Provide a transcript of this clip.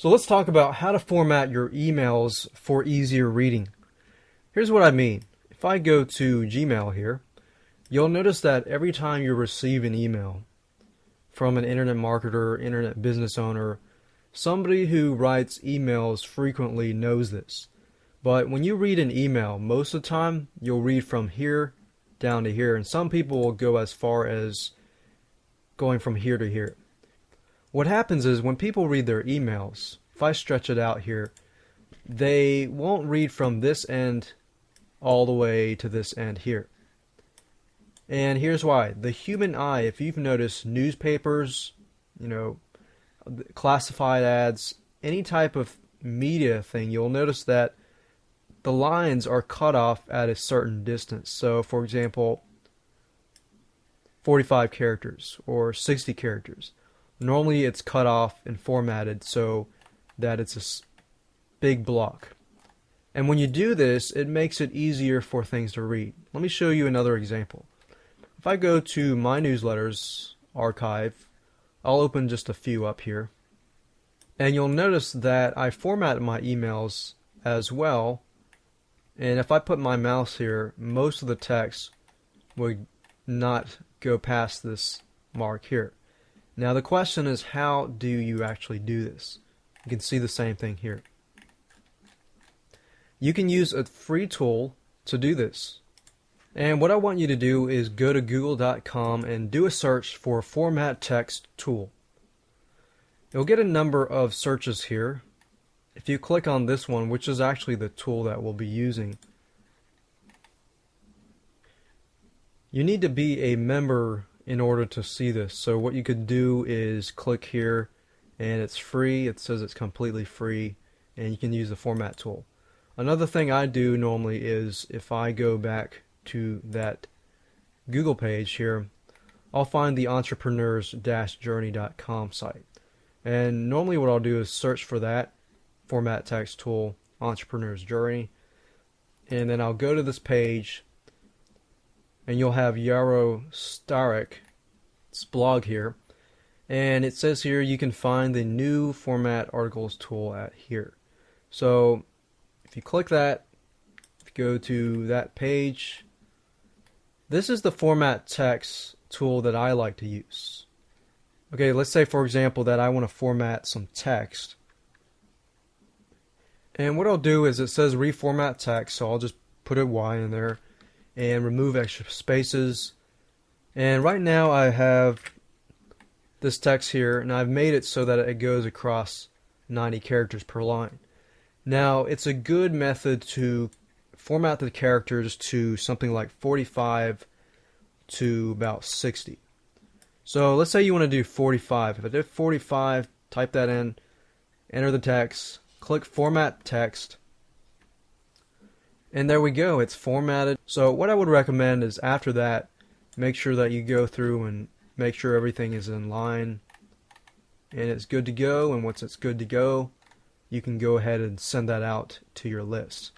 So let's talk about how to format your emails for easier reading. Here's what I mean. If I go to Gmail here, you'll notice that every time you receive an email from an internet marketer, internet business owner, somebody who writes emails frequently knows this. But when you read an email, most of the time you'll read from here down to here, and some people will go as far as going from here to here. What happens is when people read their emails, if I stretch it out here, they won't read from this end all the way to this end here. And here's why. The human eye, if you've noticed newspapers, classified ads, any type of media thing, you'll notice that the lines are cut off at a certain distance. So, for example, 45 characters or 60 characters. Normally it's cut off and formatted so that it's a big block. And when you do this, it makes it easier for things to read. Let me show you another example. If I go to my newsletters archive, I'll open just a few up here. And you'll notice that I formatted my emails as well. And if I put my mouse here, most of the text would not go past this mark here. Now the question is, how do you actually do this? You can see the same thing here. You can use a free tool to do this. And what I want you to do is go to google.com and do a search for Format Text Tool. You'll get a number of searches here. If you click on this one, which is actually the tool that we'll be using, you need to be a member in order to see this. So what you could do is click here, and it's free. It says it's completely free, and you can use the format tool. Another thing I do normally is if I go back to that Google page here, I'll find the entrepreneurs-journey.com site. And normally what I'll do is search for that format text tool, Entrepreneur's Journey, and then I'll go to this page, and you'll have Yaro Starik's blog here, and it says here you can find the new format articles tool at here. So if you click that, if you go to that page, this is the format text tool that I like to use. Okay, let's say for example that I want to format some text. And what I'll do is it says reformat text, so I'll just put a Y in there and remove extra spaces. And right now I have this text here, and I've made it so that it goes across 90 characters per line. Now it's a good method to format the characters to something like 45 to about 60. So let's say you want to do 45. If I did 45, type that in, enter the text, click Format Text, and there we go, it's formatted. So what I would recommend is after that, make sure that you go through and make sure everything is in line and it's good to go, and once it's good to go, you can go ahead and send that out to your list.